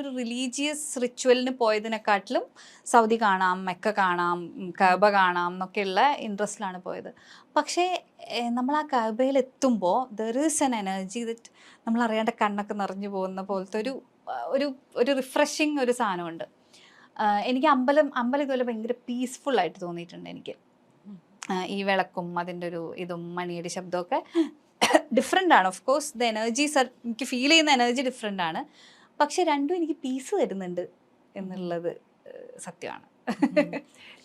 ഒരു religious റിച്വലിന് പോയതിനെക്കാട്ടിലും Saudi കാണാം, മെക്ക കാണാം, കഅബ കാണാം എന്നൊക്കെയുള്ള ഇൻട്രസ്റ്റിലാണ് പോയത്. പക്ഷേ നമ്മൾ ആ കഅബയിൽ എത്തുമ്പോൾ there is N energy that നമ്മൾ അറിയാണ്ട് കണ്ണൊക്കെ നിറഞ്ഞു പോകുന്ന പോലത്തെ ഒരു ഒരു റിഫ്രഷിങ് ഒരു സാധനമുണ്ട്. എനിക്ക് അമ്പലം ഇതുപോലെ ഭയങ്കര പീസ്ഫുൾ ആയിട്ട് തോന്നിയിട്ടുണ്ട് എനിക്ക്. ഈ വിളക്കും അതിൻ്റെ ഒരു ഇതും മണിയുടെ ശബ്ദമൊക്കെ ഡിഫറെൻ്റ് ആണ്. ഓഫ് കോഴ്സ് ദ എനർജീസ് എനിക്ക് ഫീൽ ചെയ്യുന്ന എനർജി ഡിഫറെൻ്റ് ആണ്. പക്ഷെ രണ്ടും എനിക്ക് പീസ് തരുന്നുണ്ട് എന്നുള്ളത് സത്യമാണ്.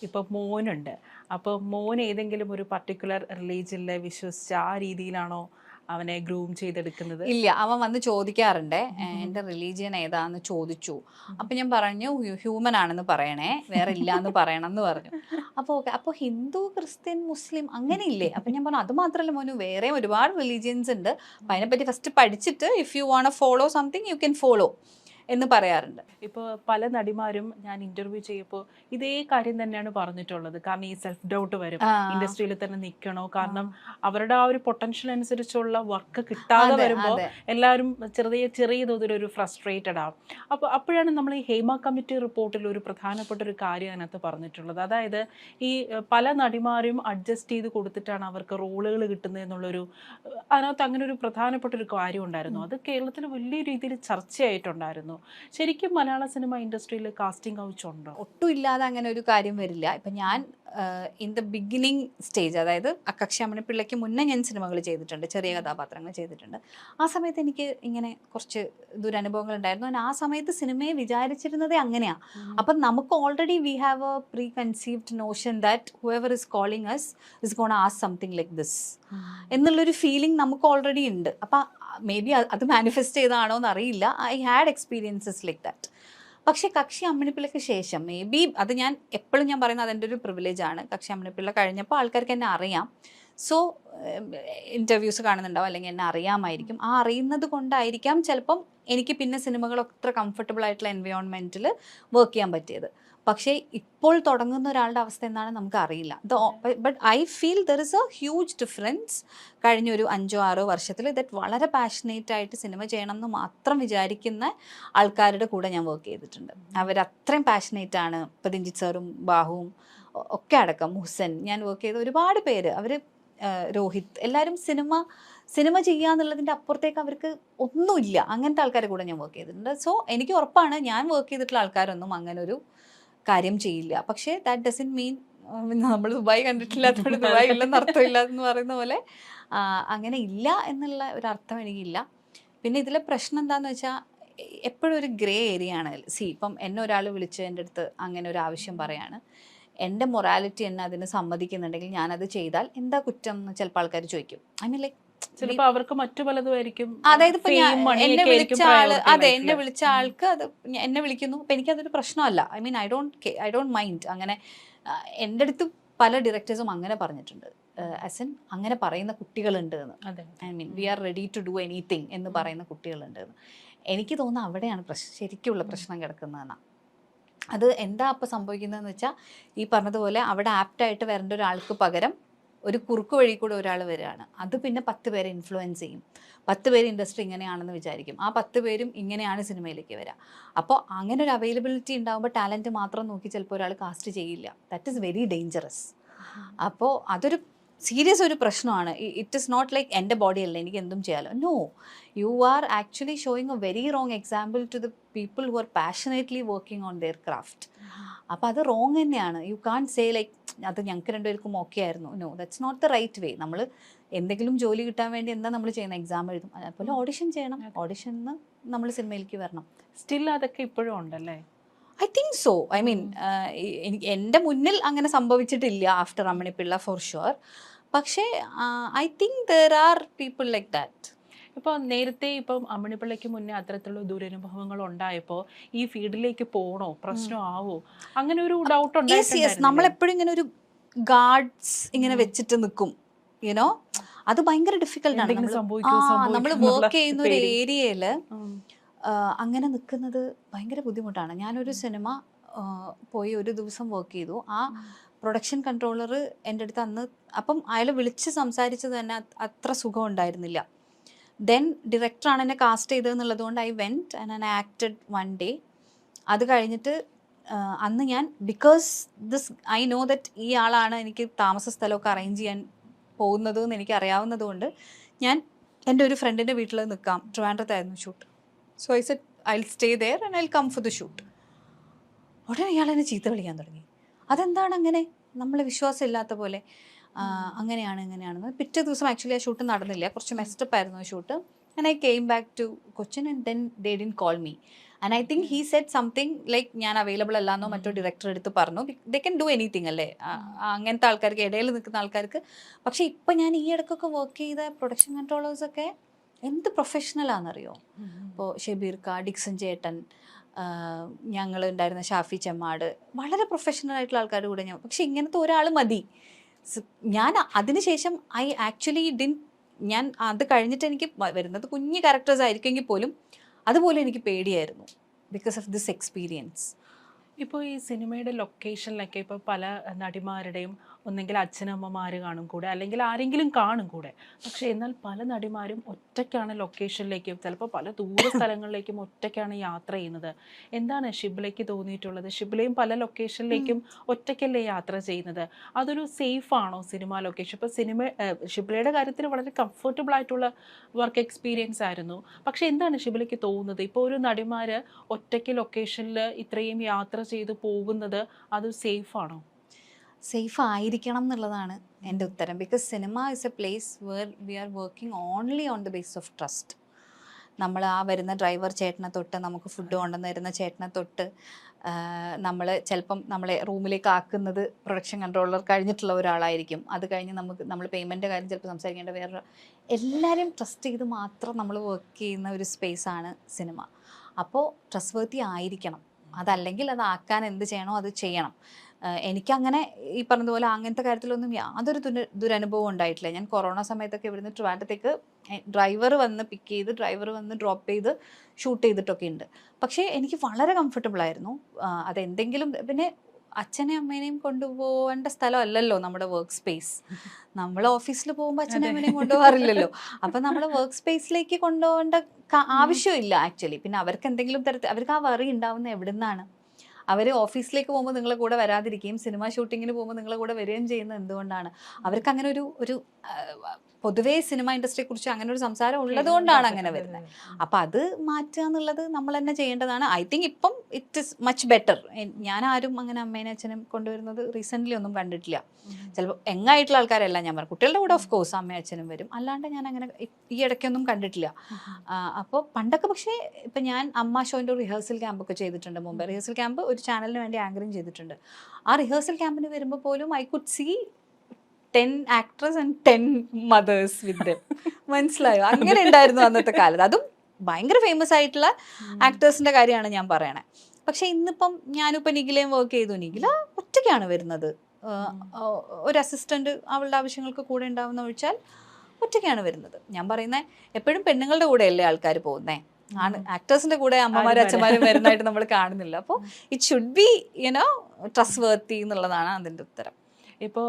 ഇപ്പൊ മോനുണ്ട്, അപ്പോൾ മോൻ ഏതെങ്കിലും ഒരു പർട്ടിക്കുലർ റിലീജിയനിലെ വിശ്വസിച്ച ആ രീതിയിലാണോ അവനെ ഗ്രൂം ചെയ്തെടുക്കുന്നത്? ഇല്ല, അവൻ വന്ന് ചോദിക്കാറുണ്ട് എൻ്റെ റിലീജിയൻ ഏതാന്ന് ചോദിച്ചു. അപ്പം ഞാൻ പറഞ്ഞു ഹ്യൂമൻ ആണെന്ന് പറയണേ, വേറെ ഇല്ല എന്ന് പറയണം എന്ന് പറഞ്ഞു. അപ്പോൾ ഓക്കെ, അപ്പോൾ ഹിന്ദു, ക്രിസ്ത്യൻ, മുസ്ലിം അങ്ങനെയില്ലേ? അപ്പം ഞാൻ പറഞ്ഞു അത് മാത്രമല്ല മോനു, വേറെ ഒരുപാട് റിലീജിയൻസ് ഉണ്ട്. അപ്പം അതിനെപ്പറ്റി ഫസ്റ്റ് പഠിച്ചിട്ട് if you want follow something you can follow എന്ന് പറയാറുണ്ട്. ഇപ്പോൾ പല നടിമാരും ഞാൻ ഇന്റർവ്യൂ ചെയ്യപ്പോൾ ഇതേ കാര്യം തന്നെയാണ് പറഞ്ഞിട്ടുള്ളത്. കാരണം ഈ സെൽഫ് ഡൗട്ട് വരും, ഇൻഡസ്ട്രിയിൽ തന്നെ നിൽക്കണോ, കാരണം അവരുടെ ആ ഒരു പൊട്ടൻഷ്യൽ അനുസരിച്ചുള്ള വർക്ക് കിട്ടാതെ വരുമ്പോൾ എല്ലാവരും ചെറിയ തോതിലൊരു ഫ്രസ്ട്രേറ്റഡ് ആവും. അപ്പോൾ അപ്പോഴാണ് നമ്മൾ ഈ ഹേമ കമ്മിറ്റി റിപ്പോർട്ടിൽ ഒരു പ്രധാനപ്പെട്ട ഒരു കാര്യം അതിനകത്ത് പറഞ്ഞിട്ടുള്ളത്. അതായത് ഈ പല നടിമാരും അഡ്ജസ്റ്റ് ചെയ്ത് കൊടുത്തിട്ടാണ് അവർക്ക് റോളുകൾ കിട്ടുന്നത് എന്നുള്ളൊരു, അതിനകത്ത് അങ്ങനെ ഒരു പ്രധാനപ്പെട്ട ഒരു കാര്യം ഉണ്ടായിരുന്നു. അത് കേരളത്തിൽ വലിയ രീതിയിൽ ചർച്ചയായിട്ടുണ്ടായിരുന്നു. ശരിക്കും മലയാള സിനിമ ഇൻഡസ്ട്രിയിൽ കാസ്റ്റിംഗ് കൗച്ച് ഉണ്ടോ? ഒട്ടും ഇല്ലാതെ അങ്ങനെ ഒരു കാര്യം വരില്ല. ഇപ്പം ഞാൻ ഇൻ ദ ബിഗിനിങ് സ്റ്റേജ്, അതായത് അക്കക്ഷ അമ്മിണിപ്പിള്ളയ്ക്ക് മുന്നേ ഞാൻ സിനിമകൾ ചെയ്തിട്ടുണ്ട്, ചെറിയ കഥാപാത്രങ്ങൾ ചെയ്തിട്ടുണ്ട്. ആ സമയത്ത് എനിക്ക് ഇങ്ങനെ കുറച്ച് ദുരനുഭവങ്ങൾ ഉണ്ടായിരുന്നു. ആ സമയത്ത് സിനിമയെ വിചാരിച്ചിരുന്നതേ അങ്ങനെയാണ്. അപ്പം നമുക്ക് already we have a preconceived notion that whoever is calling us is gonna ask something like this എന്നുള്ളൊരു ഫീലിംഗ് നമുക്ക് ഓൾറെഡി ഉണ്ട്. അപ്പം മേ ബി അത് മാനിഫെസ്റ്റ് ചെയ്തതാണോ എന്ന് അറിയില്ല. I had experiences like that. പക്ഷേ കക്ഷി അമ്മിണിപ്പിള്ളയ്ക്ക് ശേഷം മേ ബി, അത് ഞാൻ എപ്പോഴും ഞാൻ പറയുന്നത് അതെൻ്റെ ഒരു പ്രിവിലേജാണ്. കക്ഷി അമ്മിണിപ്പിള്ള കഴിഞ്ഞപ്പോൾ ആൾക്കാർക്ക് എന്നെ അറിയാം. സോ ഇൻ്റർവ്യൂസ് കാണുന്നുണ്ടാവും, അല്ലെങ്കിൽ എന്നെ അറിയാമായിരിക്കും. ആ അറിയുന്നത് കൊണ്ടായിരിക്കാം ചിലപ്പം എനിക്ക് പിന്നെ സിനിമകൾ അത്ര കംഫർട്ടബിൾ ആയിട്ടുള്ള എൻവയോൺമെൻറ്റിൽ വർക്ക് ചെയ്യാൻ പറ്റിയത്. പക്ഷേ ഇപ്പോൾ തുടങ്ങുന്ന ഒരാളുടെ അവസ്ഥ എന്താണ് നമുക്ക് അറിയില്ല. But I feel there is A huge difference കഴിഞ്ഞൊരു 5-6 വർഷത്തിൽ ദറ്റ് വളരെ പാഷനേറ്റ് ആയിട്ട് സിനിമ ചെയ്യണം എന്ന് മാത്രം വിചാരിക്കുന്ന ആൾക്കാരുടെ കൂടെ ഞാൻ വർക്ക് ചെയ്തിട്ടുണ്ട്. അവരത്രയും പാഷനേറ്റ് ആണ്. ഇപ്പം രഞ്ജിത്ത് സാറും ബാഹുവും ഒക്കെ അടക്കം, മുഹ്സൻ, ഞാൻ വർക്ക് ചെയ്ത ഒരുപാട് പേര്, അവർ രോഹിത്, എല്ലാവരും സിനിമ ചെയ്യുക എന്നുള്ളതിൻ്റെ അപ്പുറത്തേക്ക് അവർക്ക് ഒന്നുമില്ല. അങ്ങനത്തെ ആൾക്കാരെ കൂടെ ഞാൻ വർക്ക് ചെയ്തിട്ടുണ്ട്. സോ എനിക്ക് ഉറപ്പാണ് ഞാൻ വർക്ക് ചെയ്തിട്ടുള്ള ആൾക്കാരൊന്നും അങ്ങനെ ഒരു കാര്യം ചെയ്യില്ല. പക്ഷേ ദാറ്റ് ഡസൻറ്റ് മീൻ നമ്മൾ ദുബായ് കണ്ടിട്ടില്ലാത്തതുകൊണ്ട് ദുബായ് ഇല്ലെന്ന് അർത്ഥമില്ല എന്ന് പറയുന്ന പോലെ അങ്ങനെ ഇല്ല എന്നുള്ള ഒരു അർത്ഥം എനിക്കില്ല. പിന്നെ ഇതിലെ പ്രശ്നം എന്താണെന്ന് വെച്ചാൽ എപ്പോഴും ഒരു ഗ്രേ ഏരിയ ആണ്. ഇപ്പം എന്നെ ഒരാൾ വിളിച്ച് എൻ്റെ അടുത്ത് അങ്ങനെ ഒരു ആവശ്യം പറയാണ്, എൻ്റെ മൊറാലിറ്റി എന്നെ അതിന് സമ്മതിക്കുന്നുണ്ടെങ്കിൽ ഞാനത് ചെയ്താൽ എന്താ കുറ്റം എന്ന് ചിലപ്പോൾ ആൾക്കാർ ചോദിക്കും. ഐ മീൻ ലൈക്ക് ചിലപ്പോൾ അവർക്ക് മറ്റു പലതുമായിരിക്കും. അതായത് ഇപ്പൊ എന്നെ വിളിച്ച ആള്, അതെ, എന്നെ വിളിച്ച ആൾക്ക് അത് എന്നെ വിളിക്കുന്നു, അപ്പൊ എനിക്കതൊരു പ്രശ്നമല്ല. I mean I don't mind. അങ്ങനെ എൻ്റെ അടുത്ത് പല ഡയറക്ടേഴ്സും അങ്ങനെ പറഞ്ഞിട്ടുണ്ട്, ആസ് എൻ അങ്ങനെ പറയുന്ന കുട്ടികളുണ്ട് എന്ന്. I mean we are ready to do anything എന്ന് പറയുന്ന കുട്ടികളുണ്ട് എന്ന്. എനിക്ക് തോന്നുന്നു അവിടെയാണ് ശരിക്കുള്ള പ്രശ്നം കിടക്കുന്നതെന്നാണ്. അത് എന്താ അപ്പം സംഭവിക്കുന്നതെന്ന് വെച്ചാൽ, ഈ പറഞ്ഞതുപോലെ അവിടെ ആപ്റ്റായിട്ട് വരേണ്ട ഒരാൾക്ക് പകരം ഒരു കുറുക്ക് വഴി കൂടെ ഒരാൾ വരികയാണ്. അത് പിന്നെ 10 പേരെ ഇൻഫ്ലുവൻസ് ചെയ്യും. 10 പേര് ഇൻഡസ്ട്രി ഇങ്ങനെയാണെന്ന് വിചാരിക്കും. ആ 10 പേരും ഇങ്ങനെയാണ് സിനിമയിലേക്ക് വരിക. അപ്പോൾ അങ്ങനെ ഒരു അവൈലബിലിറ്റി ഉണ്ടാകുമ്പോൾ ടാലൻറ്റ് മാത്രം നോക്കി ചിലപ്പോൾ ഒരാൾ കാസ്റ്റ് ചെയ്യില്ല. That is very dangerous. അപ്പോൾ അതൊരു സീരിയസ് ഒരു പ്രശ്നമാണ്. ഇറ്റ് ഇസ് നോട്ട് ലൈക്ക് എൻ്റെ ബോഡി അല്ല എനിക്ക് എന്തും ചെയ്യാമല്ലോ. No, you are actually showing a very wrong example to the people who are passionately working on their craft. അപ്പോൾ അത് റോങ് തന്നെയാണ്. യു കാൺ സേ ലൈക്ക് അത് ഞങ്ങൾക്ക് രണ്ടുപേർക്കും ഓക്കെ ആയിരുന്നു. No, that's not the right way. നമ്മൾ എന്തെങ്കിലും ജോലി കിട്ടാൻ വേണ്ടി എന്താ നമ്മൾ ചെയ്യുന്ന, എക്സാം എഴുതും, അതുപോലെ ഓഡിഷൻ ചെയ്യണം, ഓഡിഷന് നമ്മൾ സിനിമയിലേക്ക് വരണം. സ്റ്റിൽ അതൊക്കെ ഇപ്പോഴും ഉണ്ടല്ലേ? I think so. I mean എനിക്ക് എൻ്റെ മുന്നിൽ അങ്ങനെ സംഭവിച്ചിട്ടില്ല ആഫ്റ്റർ അമ്മിണിപ്പിള്ള ഫോർ ഷുവർ. പക്ഷേ I think there are people like that. ഇപ്പോൾ നേരത്തെ ഇപ്പം അമ്മിണിപ്പിള്ളയ്ക്ക് മുന്നേ അത്തരത്തിലുള്ള ദുരനുഭവങ്ങൾ ഉണ്ടായപ്പോൾ ഈ ഫീൽഡിലേക്ക് പോകണോ, പ്രശ്നമാവോ, അങ്ങനെ ഒരു ഡൗട്ട് ഉണ്ടായിരുന്നു. നമ്മളെപ്പോഴും ഇങ്ങനെ ഒരു ഗാർഡ്സ് ഇങ്ങനെ വെച്ചിട്ട് നിൽക്കും, യുനോ. അത് ഭയങ്കര ഡിഫിക്കൽട്ടാണ്. നമ്മൾ വർക്ക് ചെയ്യുന്ന ഒരു ഏരിയയിൽ അങ്ങനെ നിൽക്കുന്നത് ഭയങ്കര ബുദ്ധിമുട്ടാണ്. ഞാനൊരു സിനിമ പോയി ഒരു ദിവസം വർക്ക് ചെയ്തു. ആ പ്രൊഡക്ഷൻ കൺട്രോളർ എൻ്റെ അടുത്ത് അന്ന്, അപ്പം അയാൾ വിളിച്ച് സംസാരിച്ചത് തന്നെ അത്ര സുഖം ഉണ്ടായിരുന്നില്ല. ദെൻ ഡയറക്ടറാണ് എന്നെ കാസ്റ്റ് ചെയ്തതെന്നുള്ളത് കൊണ്ട് I went and I acted 1 day. അത് കഴിഞ്ഞിട്ട് അന്ന് ഞാൻ ബിക്കോസ് ഐ നോ ദറ്റ് ഈ ആളാണ് എനിക്ക് താമസ സ്ഥലമൊക്കെ അറേഞ്ച് ചെയ്യാൻ പോകുന്നത് എന്ന് എനിക്ക് അറിയാവുന്നത് കൊണ്ട് ഞാൻ എൻ്റെ ഒരു ഫ്രണ്ടിൻ്റെ വീട്ടിൽ നിൽക്കാം. ട്രിവാൻഡ്രത്തായിരുന്നു shoot. So I said I will stay there and I will come for the shoot. ഉടനെ ഇയാൾ എന്നെ ചീത്ത വിളിക്കാൻ തുടങ്ങി. അതെന്താണ് അങ്ങനെ, നമ്മൾ വിശ്വാസം ഇല്ലാത്ത പോലെ, അങ്ങനെയാണ് ഇങ്ങനെയാണെന്ന്. പിറ്റേ ദിവസം ആക്ച്വലി ആ ഷൂട്ട് നടന്നില്ല, കുറച്ച് മെസ്റ്റപ്പ് ആയിരുന്നു ആ shoot. And I came back to Cochin and then they didn't call me. And I think he said something like ഞാൻ അവൈലബിൾ അല്ലാന്നോ മറ്റോ ഡയറക്ടർ എടുത്ത് പറഞ്ഞു. ദേ കൻ ഡു എനിത്തിങ് അല്ലേ അങ്ങനത്തെ ആൾക്കാർക്ക്, ഇടയിൽ നിൽക്കുന്ന ആൾക്കാർക്ക്. പക്ഷെ ഇപ്പം ഞാൻ ഈ ഇടയ്ക്കൊക്കെ വർക്ക് ചെയ്ത പ്രൊഡക്ഷൻ കൺട്രോളേഴ്സൊക്കെ എന്ത് പ്രൊഫഷണലാണെന്നറിയോ. ഇപ്പോൾ ഷെബീർ ക, ഡിക്സൺ ചേട്ടൻ, ഞങ്ങൾ ഉണ്ടായിരുന്ന ഷാഫി ചെമ്മാട്, വളരെ പ്രൊഫഷണൽ ആയിട്ടുള്ള ആൾക്കാരുടെ കൂടെ ഞാൻ. പക്ഷെ ഇങ്ങനത്തെ ഒരാൾ മതി. ഞാൻ അതിനുശേഷം ഐ ആക്ച്വലി ഞാൻ അത് കഴിഞ്ഞിട്ട് എനിക്ക് വരുന്നത് കുഞ്ഞു ക്യാരക്ടേഴ്സ് ആയിരിക്കുമെങ്കിൽ പോലും അതുപോലെ എനിക്ക് പേടിയായിരുന്നു ബിക്കോസ് ഓഫ് ദിസ് എക്സ്പീരിയൻസ്. ഇപ്പോൾ ഈ സിനിമയുടെ ലൊക്കേഷനിലൊക്കെ ഇപ്പോൾ പല നടിമാരുടെയും ഒന്നെങ്കിൽ അച്ഛനമ്മമാർ കാണും കൂടെ, അല്ലെങ്കിൽ ആരെങ്കിലും കാണും കൂടെ. പക്ഷേ എന്നാൽ പല നടിമാരും ഒറ്റയ്ക്കാണ് ലൊക്കേഷനിലേക്കും ചിലപ്പോൾ പല ദൂര സ്ഥലങ്ങളിലേക്കും ഒറ്റയ്ക്കാണ് യാത്ര ചെയ്യുന്നത്. എന്താണ് ഷിബ്ലയ്ക്ക് തോന്നിയിട്ടുള്ളത്? ഷിബ്ലയും പല ലൊക്കേഷനിലേക്കും ഒറ്റയ്ക്കല്ലേ യാത്ര ചെയ്യുന്നത്? അതൊരു സേഫ് ആണോ സിനിമ ലൊക്കേഷൻ? ഇപ്പോൾ ഷിബ്ലയുടെ കാര്യത്തിൽ വളരെ കംഫർട്ടബിൾ ആയിട്ടുള്ള വർക്ക് എക്സ്പീരിയൻസ് ആയിരുന്നു. പക്ഷേ എന്താണ് ഷിബ്ലയ്ക്ക് തോന്നുന്നത്? ഇപ്പോൾ ഒരു നടിമാർ ഒറ്റയ്ക്ക് ലൊക്കേഷനിൽ ഇത്രയും യാത്ര ചെയ്ത് പോകുന്നത് അത് സേഫ് ആണോ? സേഫ് ആയിരിക്കണം എന്നുള്ളതാണ് എൻ്റെ ഉത്തരം. Because cinema is a place where we are working only on the base of trust. നമ്മൾ ആ വരുന്ന ഡ്രൈവർ ചേട്ടനെ തൊട്ട്, നമുക്ക് ഫുഡ് കൊണ്ടുവന്ന് തരുന്ന ചേട്ടനെ തൊട്ട്, നമ്മൾ ചിലപ്പം നമ്മളെ റൂമിലേക്ക് ആക്കുന്നത് പ്രൊഡക്ഷൻ കൺട്രോളർ കഴിഞ്ഞിട്ടുള്ള ഒരാളായിരിക്കും. അത് കഴിഞ്ഞ് നമ്മൾ പേയ്മെൻറ്റ് കാര്യം ചിലപ്പോൾ സംസാരിക്കേണ്ട വേറെ, എല്ലാവരും ട്രസ്റ്റ് ചെയ്ത് മാത്രം നമ്മൾ വർക്ക് ചെയ്യുന്ന ഒരു സ്പേസാണ് സിനിമ. അപ്പോൾ ട്രസ്റ്റ് വർത്തി ആയിരിക്കണം. അതല്ലെങ്കിൽ അത് ആക്കാൻ എന്ത് ചെയ്യണോ അത് ചെയ്യണം. എനിക്കങ്ങനെ ഈ പറഞ്ഞതുപോലെ അങ്ങനത്തെ കാര്യത്തിലൊന്നും യാതൊരു ദുരനുഭവം ഉണ്ടായിട്ടില്ല. ഞാൻ കൊറോണ സമയത്തൊക്കെ ഇവിടുന്ന് ട്രിവാൻഡ്രത്തേക്ക് ഡ്രൈവർ വന്ന് പിക്ക് ചെയ്ത്, ഡ്രൈവർ വന്ന് ഡ്രോപ്പ് ചെയ്ത് ഷൂട്ട് ചെയ്തിട്ടൊക്കെ ഉണ്ട്. പക്ഷേ എനിക്ക് വളരെ കംഫർട്ടബിൾ ആയിരുന്നു. അതെന്തെങ്കിലും പിന്നെ അച്ഛനെയും അമ്മേനെയും കൊണ്ടുപോകേണ്ട സ്ഥലമല്ലല്ലോ നമ്മുടെ വർക്ക് സ്പേസ്. നമ്മൾ ഓഫീസിൽ പോകുമ്പോൾ അച്ഛനെയും അമ്മേനെയും കൊണ്ടുപോകാറില്ലല്ലോ. അപ്പം നമ്മൾ വർക്ക് സ്പേസിലേക്ക് കൊണ്ടുപോകേണ്ട ആവശ്യമില്ല ആക്ച്വലി. പിന്നെ അവർക്ക് എന്തെങ്കിലും തരത്തിൽ അവർക്ക് ആ വറി ഉണ്ടാവുന്ന എവിടെ നിന്നാണ്? അവർ ഓഫീസിലേക്ക് പോകുമ്പോൾ നിങ്ങളെ കൂടെ വരാതിരിക്കുകയും സിനിമ ഷൂട്ടിങ്ങിന് പോകുമ്പോൾ നിങ്ങളെ കൂടെ വരികയും ചെയ്യുന്നത് എന്തുകൊണ്ടാണ്? അവർക്ക് അങ്ങനെ ഒരു പൊതുവേ സിനിമ ഇൻഡസ്ട്രിയെ കുറിച്ച് അങ്ങനെ ഒരു സംസാരം ഉള്ളത് കൊണ്ടാണ് അങ്ങനെ വരുന്നത്. അപ്പം അത് മാറ്റുക എന്നുള്ളത് നമ്മൾ തന്നെ ചെയ്യേണ്ടതാണ്. ഐ തിങ്ക് ഇപ്പം ഇറ്റ് ഇസ് മച്ച് ബെറ്റർ. ഞാൻ ആരും അങ്ങനെ അമ്മേനെ അച്ഛനും കൊണ്ടുവരുന്നത് റീസെൻ്റ്ലി ഒന്നും കണ്ടിട്ടില്ല. ചിലപ്പോൾ എങ്ങായിട്ടുള്ള ആൾക്കാരല്ല ഞാൻ പറഞ്ഞു, കുട്ടികളുടെ കൂടെ ഓഫ് കോഴ്സ് അമ്മയും അച്ഛനും വരും. അല്ലാണ്ട് ഞാൻ അങ്ങനെ ഈ ഇടയ്ക്കൊന്നും കണ്ടിട്ടില്ല. അപ്പോൾ പണ്ടൊക്കെ പക്ഷേ ഇപ്പം ഞാൻ അമ്മ ഷോൻ്റെ ഒരു റിഹേഴ്സൽ ക്യാമ്പൊക്കെ ചെയ്തിട്ടുണ്ട് മുമ്പ്. റിഹേഴ്സൽ ക്യാമ്പ് ഒരു ചാനലിന് വേണ്ടി ആങ്കറിങ് ചെയ്തിട്ടുണ്ട്. ആ റിഹേഴ്സൽ ക്യാമ്പിന് വരുമ്പോൾ പോലും I could see 10 actors and 10 mothers with them. മനസ്സിലായോ? അങ്ങനെ ഉണ്ടായിരുന്നു അന്നത്തെ കാലത്ത്. അതും ഭയങ്കര ഫേമസ് ആയിട്ടുള്ള ആക്ടേഴ്സിൻ്റെ കാര്യമാണ് ഞാൻ പറയണേ. പക്ഷെ ഇന്നിപ്പം ഞാനിപ്പോൾ നിഖിലയും വർക്ക് ചെയ്തു. നിഖില ഒറ്റയ്ക്കാണ് വരുന്നത്. ഒരു അസിസ്റ്റന്റ് അവളുടെ ആവശ്യങ്ങൾക്ക് കൂടെ ഉണ്ടാവുന്ന ഒഴിച്ചാൽ ഒറ്റയ്ക്കാണ് വരുന്നത്. ഞാൻ പറയുന്നത് എപ്പോഴും പെണ്ണുങ്ങളുടെ കൂടെയല്ലേ ആൾക്കാർ പോകുന്നേ. ആണ് ആക്ടേഴ്സിന്റെ കൂടെ അമ്മമാരും അച്ഛന്മാരും വരുന്നതായിട്ട് നമ്മൾ കാണുന്നില്ല. അപ്പോൾ ഇറ്റ് ഷുഡ് ബി ട്രസ്റ്റ് വർത്തി എന്നുള്ളതാണ് അതിൻ്റെ ഉത്തരം. ഇപ്പോൾ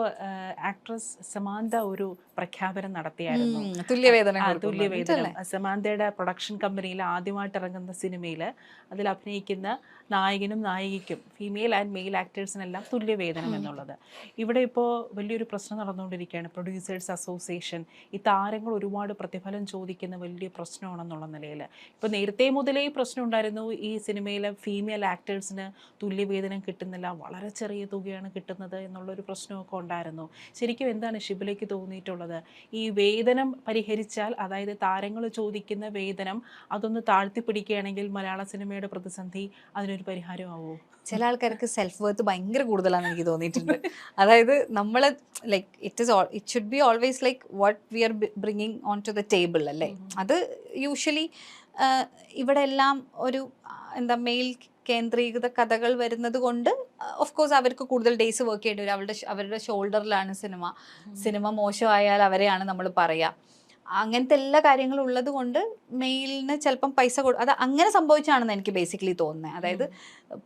ആക്ട്രസ് സമാന്ത ഒരു പ്രഖ്യാപനം നടത്തിയായിരുന്നു. തുല്യവേതനം. സമാന്തയുടെ പ്രൊഡക്ഷൻ കമ്പനിയിൽ ആദ്യമായിട്ട് ഇറങ്ങുന്ന സിനിമയിൽ അതിൽ അഭിനയിക്കുന്ന നായകനും നായികയ്ക്കും ഫീമെയിൽ ആൻഡ് മെയിൽ ആക്ടേഴ്സിനെല്ലാം തുല്യവേതനം എന്നുള്ളത്. ഇവിടെ ഇപ്പോൾ വലിയൊരു പ്രശ്നം നടന്നുകൊണ്ടിരിക്കുകയാണ്. പ്രൊഡ്യൂസേഴ്സ് അസോസിയേഷൻ ഈ താരങ്ങൾ ഒരുപാട് പ്രതിഫലം ചോദിക്കുന്ന വലിയ പ്രശ്നമാണെന്നുള്ള നിലയിൽ ഇപ്പോൾ നേരത്തെ മുതലേ പ്രശ്നം ഉണ്ടായിരുന്നു. ഈ സിനിമയിലെ ഫീമെയിൽ ആക്ടേഴ്സിന് തുല്യവേതനം കിട്ടുന്നില്ല, വളരെ ചെറിയ തുകയാണ് കിട്ടുന്നത് എന്നുള്ളൊരു പ്രശ്നമൊക്കെ ഉണ്ടായിരുന്നു. ശരിക്കും എന്താണ് ഷിബിലേക്ക് തോന്നിയിട്ടുള്ളത്? ഈ വേതനം പരിഹരിച്ചാൽ, അതായത് താരങ്ങൾ ചോദിക്കുന്ന വേതനം അതൊന്ന് താഴ്ത്തിപ്പിടിക്കുകയാണെങ്കിൽ മലയാള സിനിമയുടെ പ്രതിസന്ധി അതിനൊരു പരിഹാരമാവോ? ചില ആൾക്കാർക്ക് സെൽഫ് വർത്ത് ഭയങ്കര കൂടുതലാണെന്ന് എനിക്ക് തോന്നിയിട്ടുണ്ട്. അതായത് നമ്മൾ like it should be always like what we are bringing on to the table അല്ലേ. അത് യൂഷ്വലി ഇവിടെ എല്ലാം ഒരു മെയിൽ കേന്ദ്രീകൃത കഥകൾ വരുന്നത് കൊണ്ട് ഓഫ് കോഴ്സ് അവർക്ക് കൂടുതൽ ഡേയ്സ് വർക്ക് ചെയ്യേണ്ടി വരും. അവരുടെ ഷോൾഡറിലാണ് സിനിമ മോശമായാൽ അവരെയാണ് നമ്മൾ പറയുക. അങ്ങനത്തെ എല്ലാ കാര്യങ്ങളും ഉള്ളത് കൊണ്ട് മെയിലിന് ചിലപ്പം പൈസ അത് അങ്ങനെ സംഭവിച്ചാണെന്ന് എനിക്ക് ബേസിക്കലി തോന്നുന്നത്. അതായത്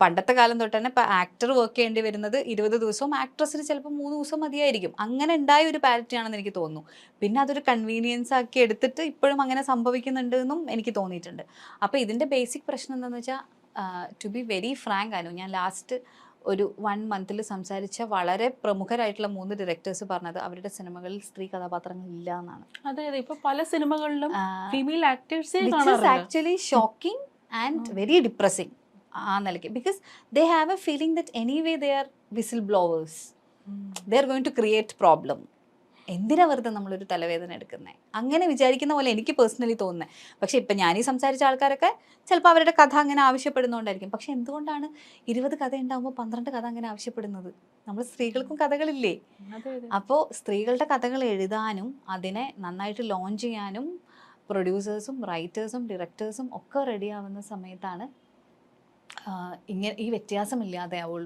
പണ്ടത്തെ കാലം തൊട്ട് തന്നെ ഇപ്പം ആക്ടർ വർക്ക് ചെയ്യേണ്ടി വരുന്നത് 20 ദിവസവും ആക്ട്രസിന് ചിലപ്പോൾ 3 ദിവസം മതിയായിരിക്കും. അങ്ങനെ ഉണ്ടായ ഒരു പാരിറ്റി ആണെന്ന് എനിക്ക് തോന്നുന്നു. പിന്നെ അതൊരു കൺവീനിയൻസ് ആക്കി എടുത്തിട്ട് ഇപ്പോഴും അങ്ങനെ സംഭവിക്കുന്നുണ്ട് എന്നും എനിക്ക് തോന്നിയിട്ടുണ്ട്. അപ്പോൾ ഇതിൻ്റെ ബേസിക് പ്രശ്നം എന്താണെന്ന് വെച്ചാൽ, ടു ബി വെരി ഫ്രാങ്ക് ആണ്, ഞാൻ ലാസ്റ്റ് ഒരു 1 മന്തിൽ സംസാരിച്ച വളരെ പ്രമുഖരായിട്ടുള്ള 3 ഡയറക്ടേഴ്സ് പറഞ്ഞത് അവരുടെ സിനിമകളിൽ സ്ത്രീ കഥാപാത്രങ്ങൾ ഇല്ല എന്നാണ്. അതെ അതെ, ഇപ്പൊ പല സിനിമകളിലും ഫീമെയിൽ ആക്ടേഴ്സേ which is actually shocking and very depressing ആ നിലയ്ക്ക്. Because they have a feeling that anyway they are whistle blowers, they are going to create problem. എന്തിനാ വെറുതെ നമ്മളൊരു തലവേദന എടുക്കുന്നത്, അങ്ങനെ വിചാരിക്കുന്ന പോലെ എനിക്ക് പേഴ്സണലി തോന്നുന്നത്. പക്ഷെ ഇപ്പം ഞാനീ സംസാരിച്ച ആൾക്കാരൊക്കെ ചിലപ്പോൾ അവരുടെ കഥ അങ്ങനെ ആവശ്യപ്പെടുന്നതുകൊണ്ടായിരിക്കും. പക്ഷെ എന്തുകൊണ്ടാണ് 20 കഥ ഉണ്ടാകുമ്പോൾ 12 കഥ അങ്ങനെ ആവശ്യപ്പെടുന്നത്? നമ്മൾ സ്ത്രീകൾക്കും കഥകളില്ലേ? അപ്പോൾ സ്ത്രീകളുടെ കഥകൾ എഴുതാനും അതിനെ നന്നായിട്ട് ലോഞ്ച് ചെയ്യാനും പ്രൊഡ്യൂസേഴ്സും റൈറ്റേഴ്സും ഡയറക്ടേഴ്സും ഒക്കെ റെഡി ആവുന്ന സമയത്താണ് ഇങ്ങനെ ഈ വ്യത്യാസമില്ലാതെ ആവുള്ളൂ.